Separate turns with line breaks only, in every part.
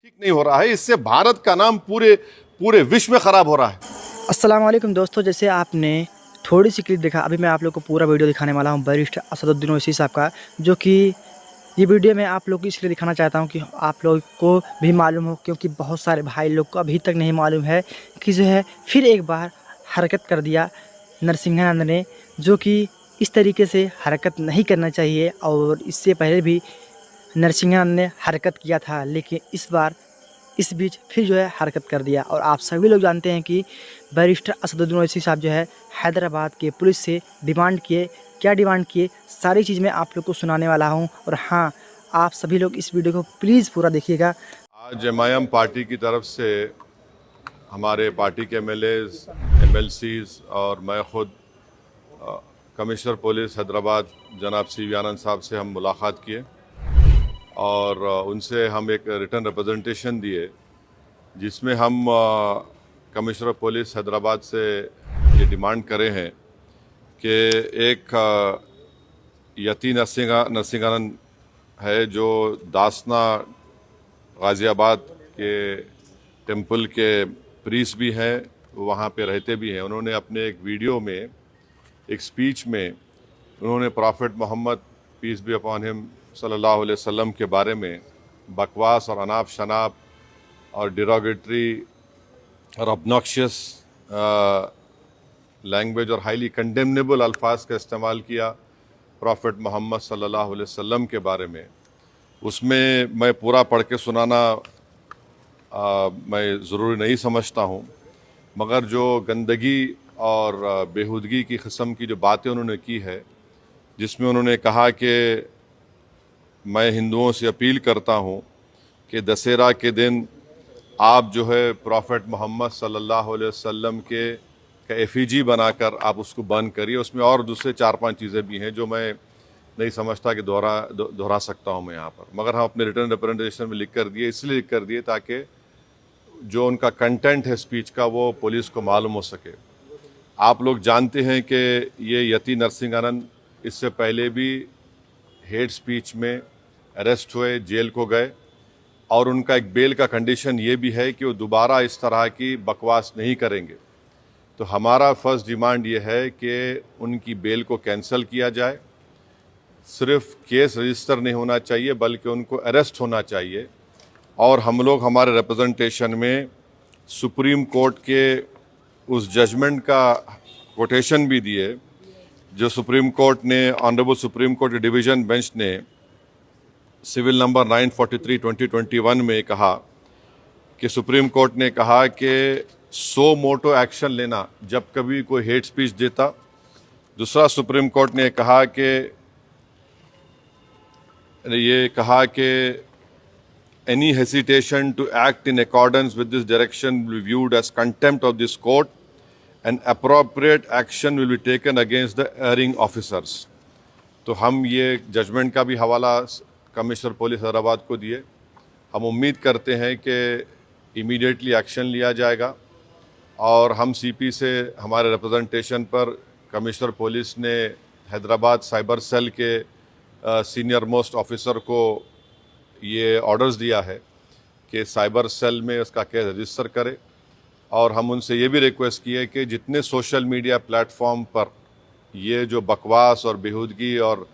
ठीक नहीं हो रहा है। इससे भारत का नाम पूरे पूरे विश्व में खराब हो रहा है।
अस्सलाम वालेकुम दोस्तों, जैसे आपने थोड़ी सी क्लिप देखा, अभी मैं आप लोग को पूरा वीडियो दिखाने वाला हूं बैरिस्टर असदुद्दीन ओवैसी साहब का, जो कि ये वीडियो मैं आप लोग को इसलिए दिखाना चाहता हूं कि आप लोग को भी मालूम हो, क्योंकि बहुत सारे भाई लोग को अभी तक नहीं मालूम है कि जो है फिर एक बार हरकत कर दिया नरसिंहानंद ने, जो कि इस तरीके से हरकत नहीं करना चाहिए। और इससे पहले भी नरसिंहानंद ने हरकत किया था, लेकिन इस बार इस बीच फिर जो है हरकत कर दिया। और आप सभी लोग जानते हैं कि बैरिस्टर असदुद्दीन ओवैसी साहब जो है हैदराबाद के पुलिस से डिमांड किए, क्या डिमांड किए, सारी चीज़ मैं आप लोग को सुनाने वाला हूं। और हाँ, आप सभी लोग इस वीडियो को प्लीज़ पूरा देखिएगा।
आज एमआईएम पार्टी की तरफ से हमारे पार्टी के एमएलएज, एमएलसीज और मैं खुद कमिश्नर पुलिस हैदराबाद जनाब सी वी आनंद साहब से हम मुलाकात किए और उनसे हम एक रिटर्न रिप्रेजेंटेशन दिए, जिसमें हम कमिश्नर पुलिस हैदराबाद से ये डिमांड करे हैं कि एक यति नरसिंहानंद है जो दासना गाज़ियाबाद के टेंपल के प्रीस्ट भी हैं, वहाँ पे रहते भी हैं। उन्होंने अपने एक वीडियो में, एक स्पीच में, उन्होंने prophet Muhammad peace be upon him सल्लल्लाहु अलैहि वसल्लम के बारे में बकवास और अनाप शनाप और डिरोगेटरी और ऑब्नॉक्शियस लैंग्वेज और हाईली कंडेमनेबल अल्फाज का इस्तेमाल किया प्रॉफिट मोहम्मद सल्लल्लाहु अलैहि वसल्लम के बारे में। उसमें मैं पूरा पढ़ के सुनाना मैं ज़रूरी नहीं समझता हूँ, मगर जो गंदगी और बेहूदगी की किस्म की जो बातें उन्होंने की है, जिसमें उन्होंने कहा कि मैं हिंदुओं से अपील करता हूँ कि दशहरा के दिन आप जो है प्रॉफिट मोहम्मद सल्लल्लाहु अलैहि वसल्लम के का एफिजी बनाकर आप उसको बर्न करिए। उसमें और दूसरे 4-5 चीज़ें भी हैं जो मैं नहीं समझता कि दोहरा सकता हूँ मैं यहाँ पर, मगर हम अपने रिटर्न रिप्रेजेंटेशन में लिख कर दिए, इसलिए लिख कर दिए ताकि जो उनका कंटेंट है स्पीच का वो पुलिस को मालूम हो सके। आप लोग जानते हैं कि ये यति नरसिंहानंद इससे पहले भी हेट स्पीच में अरेस्ट हुए, जेल को गए, और उनका एक बेल का कंडीशन ये भी है कि वो दोबारा इस तरह की बकवास नहीं करेंगे। तो हमारा फर्स्ट डिमांड ये है कि उनकी बेल को कैंसिल किया जाए। सिर्फ केस रजिस्टर नहीं होना चाहिए बल्कि उनको अरेस्ट होना चाहिए। और हम लोग हमारे रिप्रेजेंटेशन में सुप्रीम कोर्ट के उस जजमेंट का कोटेशन भी दिए जो सुप्रीम कोर्ट ने, honourable supreme court division bench ने सिविल नंबर 943/2021 में कहा कि सुप्रीम कोर्ट ने कहा कि सो मोटो एक्शन लेना जब कभी कोई हेट स्पीच देता। दूसरा, सुप्रीम कोर्ट ने कहा कि any hesitation to act in accordance with this direction will be viewed as contempt of this court and appropriate action will be taken against the erring officers। तो हम ये judgement का भी हवाला कमिश्नर पुलिस हैदराबाद को दिए। हम उम्मीद करते हैं कि इमीडिएटली एक्शन लिया जाएगा। और हम सीपी से हमारे रिप्रेजेंटेशन पर कमिश्नर पुलिस ने हैदराबाद साइबर सेल के सीनियर मोस्ट ऑफिसर को ये ऑर्डर्स दिया है कि साइबर सेल में उसका केस रजिस्टर करे। और हम उनसे ये भी रिक्वेस्ट की है कि जितने सोशल मीडिया प्लेटफॉर्म पर ये जो बकवास और बेहूदगी और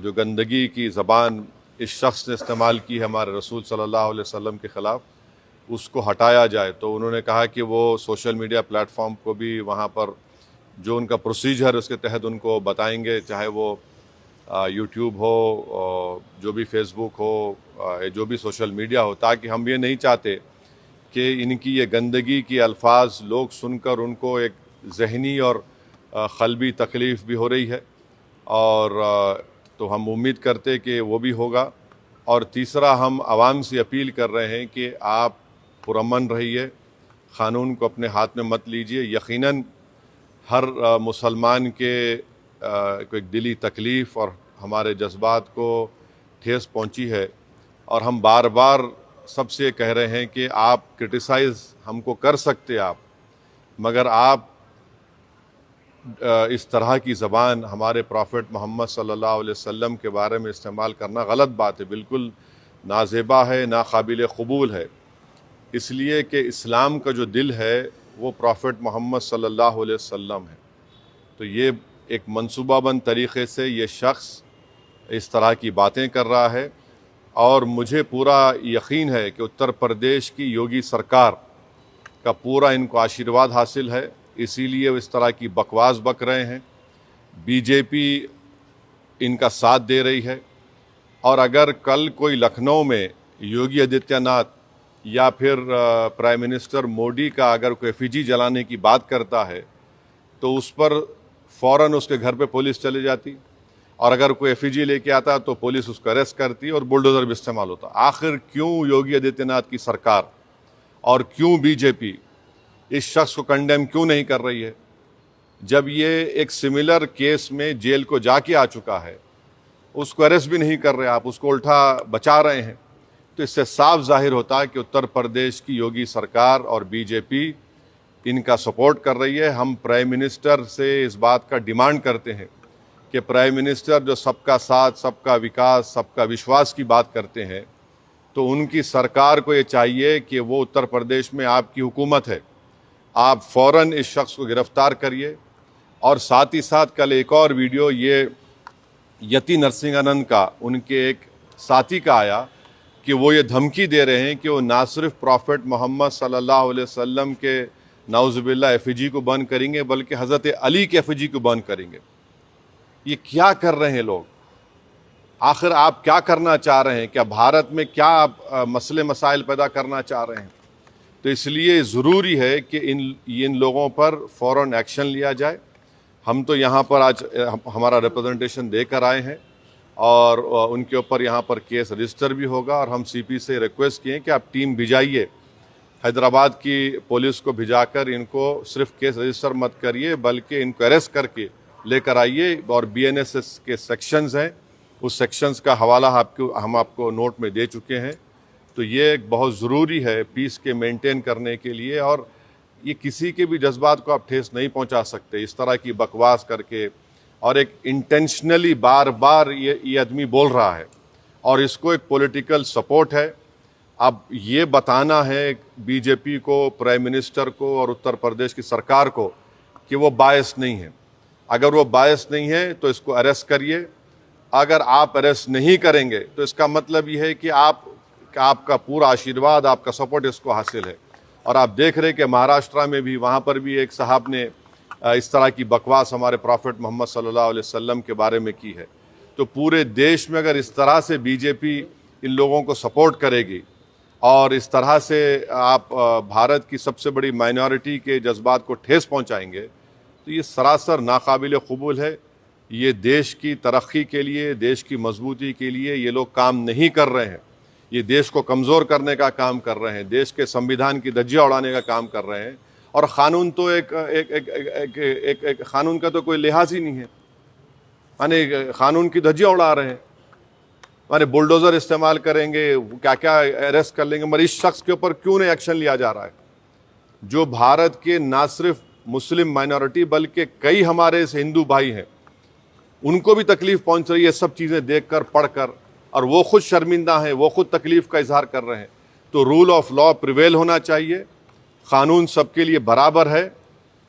जो गंदगी की ज़बान इस शख्स ने इस्तेमाल की है हमारे रसूल सल्लल्लाहु अलैहि वसल्लम के ख़िलाफ़, उसको हटाया जाए। तो उन्होंने कहा कि वो सोशल मीडिया प्लेटफॉर्म को भी वहाँ पर जो उनका प्रोसीजर है उसके तहत उनको बताएंगे, चाहे वो यूट्यूब हो, जो भी फेसबुक हो, जो भी सोशल मीडिया हो, ताकि हम ये नहीं चाहते कि इनकी ये गंदगी की अल्फाज लोग सुनकर उनको एक जहनी और क़ल्बी तकलीफ़ भी हो रही है। और तो हम उम्मीद करते कि वो भी होगा। और तीसरा, हम आवाम से अपील कर रहे हैं कि आप पुरअमन रहिए, क़ानून को अपने हाथ में मत लीजिए। यकीनन हर मुसलमान के को एक दिली तकलीफ़ और हमारे जज्बात को ठेस पहुंची है। और हम बार बार सबसे कह रहे हैं कि आप क्रिटिसाइज़ हमको कर सकते आप, मगर आप इस तरह की ज़बान हमारे प्रॉफिट मोहम्मद सल्लल्लाहु अलैहि वसल्लम के बारे में इस्तेमाल करना गलत बात है, बिल्कुल नाजेबा है, नाकाबिल कबूल है, इसलिए कि इस्लाम का जो दिल है वो प्रॉफिट मोहम्मद सल्लल्लाहु अलैहि वसल्लम है। तो ये एक मंसूबाबंद तरीक़े से ये शख्स इस तरह की बातें कर रहा है और मुझे पूरा यकीन है कि उत्तर प्रदेश की योगी सरकार का पूरा इनको आशीर्वाद हासिल है, इसीलिए वो इस तरह की बकवास बक रहे हैं। बीजेपी इनका साथ दे रही है और अगर कल कोई लखनऊ में योगी आदित्यनाथ या फिर प्राइम मिनिस्टर मोदी का अगर कोई एफिजी जलाने की बात करता है तो उस पर फ़ौरन उसके घर पे पुलिस चली जाती और अगर कोई एफिजी लेके आता तो पुलिस उसको अरेस्ट करती और बुलडोज़र भी इस्तेमाल होता। आखिर क्यों योगी आदित्यनाथ की सरकार और क्यों बीजेपी इस शख्स को कंडेम क्यों नहीं कर रही है? जब ये एक सिमिलर केस में जेल को जाके आ चुका है, उसको अरेस्ट भी नहीं कर रहे आप, उसको उल्टा बचा रहे हैं। तो इससे साफ जाहिर होता है कि उत्तर प्रदेश की योगी सरकार और बीजेपी इनका सपोर्ट कर रही है। हम प्राइम मिनिस्टर से इस बात का डिमांड करते हैं कि प्राइम मिनिस्टर जो सबका साथ, सबका विकास, सबका विश्वास की बात करते हैं, तो उनकी सरकार को ये चाहिए कि वो उत्तर प्रदेश में आपकी हुकूमत है, आप फ़ौरन इस शख्स को गिरफ़्तार करिए। और साथ ही साथ कल एक और वीडियो ये यति नरसिंहानंद का, उनके एक साथी का आया कि वो ये धमकी दे रहे हैं कि वो ना सिर्फ प्रॉफिट मोहम्मद सल्लल्लाहु अलैहि वसल्लम के नाउज़ुबिल्लाह एफिजी को बंद करेंगे बल्कि हज़रत अली के एफिजी को बंद करेंगे। ये क्या कर रहे हैं लोग? आखिर आप क्या करना चाह रहे हैं? क्या भारत में क्या आप मसले मसाइल पैदा करना चाह रहे हैं? तो इसलिए ज़रूरी है कि इन लोगों पर फ़ौरन एक्शन लिया जाए। हम तो यहाँ पर आज हमारा रिप्रेजेंटेशन देकर आए हैं और उनके ऊपर यहाँ पर केस रजिस्टर भी होगा और हम सीपी से रिक्वेस्ट किए कि आप टीम भिजाइए, हैदराबाद की पुलिस को भिजाकर इनको सिर्फ केस रजिस्टर मत करिए बल्कि इनको अरेस्ट करके लेकर आइए। और बीएनएस के सेक्शंस हैं, उस सेक्शंस का हवाला हम आपको नोट में दे चुके हैं। तो ये एक बहुत ज़रूरी है पीस के मेंटेन करने के लिए और ये किसी के भी जज्बात को आप ठेस नहीं पहुंचा सकते इस तरह की बकवास करके। और एक इंटेंशनली बार बार ये आदमी बोल रहा है और इसको एक पॉलिटिकल सपोर्ट है। अब ये बताना है बीजेपी को, प्राइम मिनिस्टर को और उत्तर प्रदेश की सरकार को कि वो बायस नहीं है। अगर वो बायस नहीं है तो इसको अरेस्ट करिए। अगर आप अरेस्ट नहीं करेंगे तो इसका मतलब ये है कि आपका पूरा आशीर्वाद, आपका सपोर्ट इसको हासिल है। और आप देख रहे हैं कि महाराष्ट्र में भी, वहाँ पर भी एक साहब ने इस तरह की बकवास हमारे प्रॉफिट मोहम्मद सल्लल्लाहु अलैहि वसल्लम के बारे में की है। तो पूरे देश में अगर इस तरह से बीजेपी इन लोगों को सपोर्ट करेगी और इस तरह से आप भारत की सबसे बड़ी माइनॉरिटी के जज्बात को ठेस पहुंचाएंगे तो ये सरासर नाकाबिल कबूल है। ये देश की तरक्की के लिए, देश की मजबूती के लिए ये लोग काम नहीं कर रहे हैं। ये देश को कमज़ोर करने का काम कर रहे हैं, देश के संविधान की धज्जियाँ उड़ाने का काम कर रहे हैं। और क़ानून तो एक क़ानून का तो कोई लिहाज ही नहीं है, माने क़ानून की धज्जियाँ उड़ा रहे हैं। माने बुलडोज़र इस्तेमाल करेंगे, क्या क्या अरेस्ट कर लेंगे, मगर इस शख्स के ऊपर क्यों नहीं एक्शन लिया जा रहा है जो भारत के ना सिर्फ मुस्लिम माइनॉरिटी बल्कि कई हमारे हिंदू भाई हैं, उनको भी तकलीफ़ पहुंच रही है सब चीज़ें देखकर, पढ़कर, और वो खुद शर्मिंदा हैं, वो खुद तकलीफ़ का इजहार कर रहे हैं। तो रूल ऑफ लॉ प्रिवेल होना चाहिए, क़ानून सबके लिए बराबर है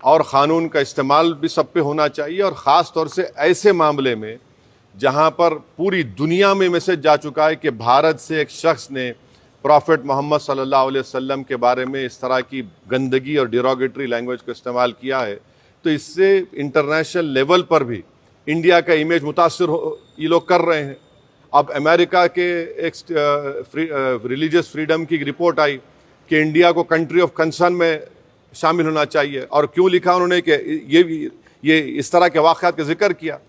और क़ानून का इस्तेमाल भी सब पे होना चाहिए। और ख़ास तौर से ऐसे मामले में जहाँ पर पूरी दुनिया में मैसेज जा चुका है कि भारत से एक शख्स ने प्रॉफिट मोहम्मद सल्लल्लाहु अलैहि वसल्लम के बारे में इस तरह की गंदगी और डिरोगेटरी लैंग्वेज को इस्तेमाल किया है, तो इससे इंटरनेशनल लेवल पर भी इंडिया का इमेज मुतासर ये लोग कर रहे हैं। अब अमेरिका के एक रिलीजियस फ्रीडम की रिपोर्ट आई कि इंडिया को कंट्री ऑफ कंसर्न में शामिल होना चाहिए। और क्यों लिखा उन्होंने कि ये इस तरह के वाक़यात का जिक्र किया,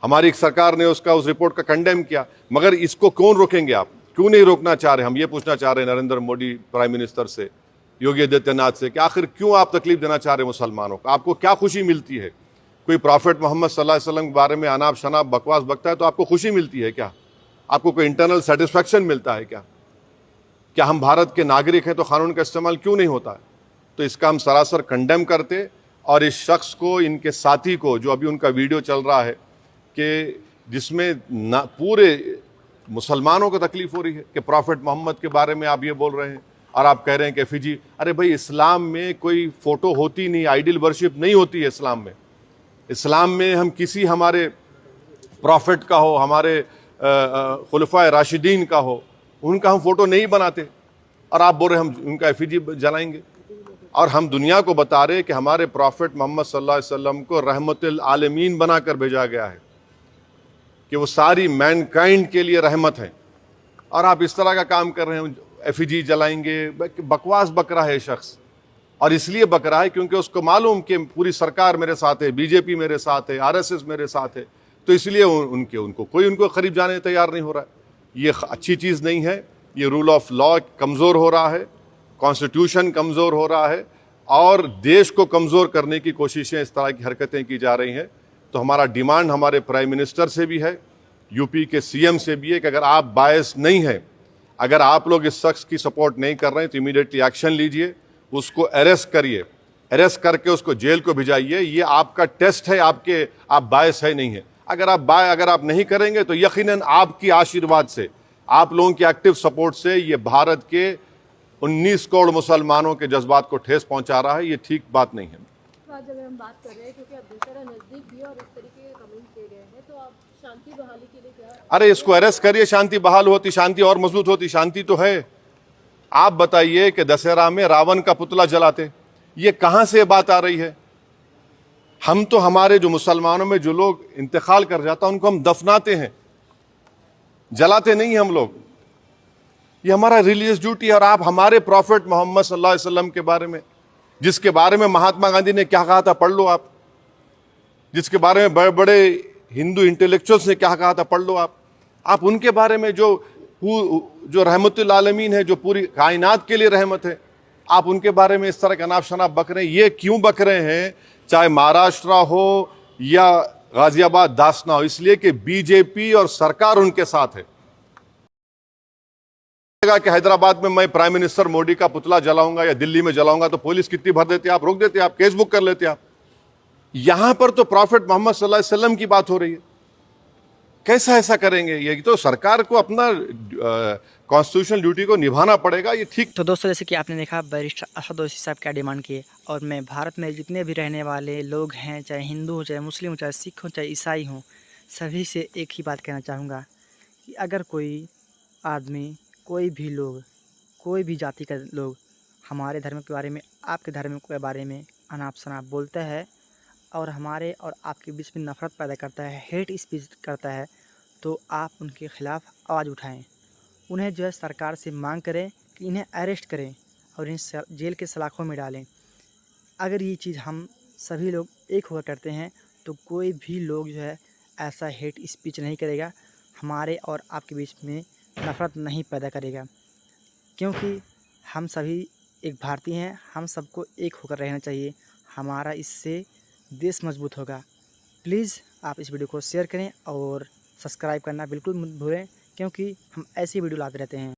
हमारी सरकार ने उस रिपोर्ट का कंडेम किया। मगर इसको कौन रोकेंगे आप? क्यों नहीं रोकना चाह रहे? हम ये पूछना चाह रहे हैं नरेंद्र मोदी प्राइम मिनिस्टर से, योगी आदित्यनाथ से, कि आखिर क्यों आप तकलीफ देना चाह रहे हैं मुसलमानों को? आपको क्या खुशी मिलती है? कोई प्रॉफिट मोहम्मद सल्लल्लाहु अलैहि वसल्लम के बारे में अनाप शनाप बकवास बकता है तो आपको खुशी मिलती है क्या? आपको कोई इंटरनल सेटिस्फैक्शन मिलता है क्या? क्या हम भारत के नागरिक हैं तो क़ानून का इस्तेमाल क्यों नहीं होता है? तो इसका हम सरासर कंडेम करते और इस शख्स को, इनके साथी को, जो अभी उनका वीडियो चल रहा है कि जिसमें पूरे मुसलमानों को तकलीफ हो रही है कि प्रॉफिट मोहम्मद के बारे में आप ये बोल रहे हैं और आप कह रहे हैं कि एफिजी। अरे भाई, इस्लाम में कोई फ़ोटो होती नहीं, आइडल वर्शिप नहीं होती है इस्लाम में। इस्लाम में हम किसी हमारे प्रॉफिट का हो, हमारे खुलफाए राशिदीन का हो, उनका हम फ़ोटो नहीं बनाते और आप बोल रहे हम उनका एफिजी जलाएंगे। और हम दुनिया को बता रहे कि हमारे प्रॉफिट मोहम्मद सल्लल्लाहु अलैहि वसल्लम को रहमतुल आलमीन बनाकर भेजा गया है, कि वो सारी मैनकाइंड के लिए रहमत है, और आप इस तरह का काम कर रहे हैं, एफिजी जलाएंगे। बकवास बक रहा है शख्स, और इसलिए बक रहा है क्योंकि उसको मालूम कि पूरी सरकार मेरे साथ है, बीजेपी मेरे साथ है, आरएसएस मेरे साथ है, तो इसलिए उनको कोई करीब जाने तैयार नहीं हो रहा है। ये अच्छी चीज़ नहीं है। ये रूल ऑफ लॉ कमज़ोर हो रहा है, कॉन्स्टिट्यूशन कमज़ोर हो रहा है, और देश को कमज़ोर करने की कोशिशें, इस तरह की हरकतें की जा रही हैं। तो हमारा डिमांड हमारे प्राइम मिनिस्टर से भी है, यूपी के सीएम से भी है कि अगर आप बायस नहीं हैं, अगर आप लोग इस शख्स की सपोर्ट नहीं कर रहे हैं, तो इमीडिएटली एक्शन लीजिए, उसको अरेस्ट करिए, अरेस्ट करके उसको जेल को भिजाइए। ये आपका टेस्ट है, आप बायस है नहीं है। अगर आप नहीं करेंगे तो यकीनन आपकी आशीर्वाद से, आप लोगों की एक्टिव सपोर्ट से ये भारत के 19 करोड़ मुसलमानों के जज्बात को ठेस पहुंचा रहा है। ये ठीक बात नहीं है।
तो आज अगर हम बात कर रहे हैं, क्योंकि अब दशहरा नजदीक भी है और इस तरीके के कमेंट किए गए हैं, तो आप शांति बहाली के लिए क्या?
अरे इसको अरेस्ट करिए, शांति बहाल होती, शांति और मजबूत होती। शांति तो है। आप बताइए कि दशहरा में रावण का पुतला जलाते, ये कहां से बात आ रही है? हम तो हमारे जो मुसलमानों में जो लोग इंतकाल कर जाता उनको हम दफनाते हैं, जलाते नहीं हम लोग। ये हमारा रिलीजियस ड्यूटी है। और आप हमारे प्रॉफिट मोहम्मद सल्लल्लाहु अलैहि वसल्लम के बारे में, जिसके बारे में महात्मा गांधी ने क्या कहा था पढ़ लो आप, जिसके बारे में बड़े बड़े हिंदू इंटेलेक्चुअल्स ने क्या कहा था पढ़ लो आप उनके बारे में, जो रहमतुल आलमीन है, जो पूरी कायनात के लिए रहमत है, आप उनके बारे में इस तरह का अनाप शनाप बक रहे हैं। ये क्यों बक रहे हैं? चाहे महाराष्ट्र हो या गाजियाबाद दासना हो, इसलिए कि बीजेपी और सरकार उनके साथ है। कि हैदराबाद में मैं प्राइम मिनिस्टर मोदी का पुतला जलाऊंगा या दिल्ली में जलाऊंगा तो पुलिस कितनी भर देती है, आप रोक देते, आप केस बुक कर लेते। आप यहां पर तो प्रॉफिट मोहम्मद सल्लल्लाहु अलैहि वसल्लम की बात हो रही है, कैसा ऐसा करेंगे? ये तो सरकार को अपना कॉन्स्टिट्यूशनल ड्यूटी को निभाना पड़ेगा। ये ठीक।
तो दोस्तों, जैसे कि आपने देखा बैरिस्टर असद ओवैसी साहब क्या डिमांड किए, और मैं भारत में जितने भी रहने वाले लोग हैं, चाहे हिंदू हो, चाहे मुस्लिम हो, चाहे सिख हो, चाहे ईसाई हों, सभी से एक ही बात कहना चाहूँगा कि अगर कोई आदमी, कोई भी लोग, कोई भी जाति का लोग हमारे धर्म के बारे में, आपके धर्म के बारे में अनाप शनाप बोलता है और हमारे और आपके बीच में नफ़रत पैदा करता है, हेट स्पीच करता है, तो आप उनके ख़िलाफ़ आवाज़ उठाएं। उन्हें जो है सरकार से मांग करें कि इन्हें अरेस्ट करें और इन्हें जेल के सलाखों में डालें। अगर ये चीज़ हम सभी लोग एक होकर करते हैं तो कोई भी लोग जो है ऐसा हेट स्पीच नहीं करेगा, हमारे और आपके बीच में नफ़रत नहीं पैदा करेगा, क्योंकि हम सभी एक भारतीय हैं। हम सबको एक होकर रहना चाहिए, हमारा इससे देश मजबूत होगा। प्लीज़ आप इस वीडियो को शेयर करें और सब्सक्राइब करना बिल्कुल मत भूलें, क्योंकि हम ऐसी वीडियो लाते रहते हैं।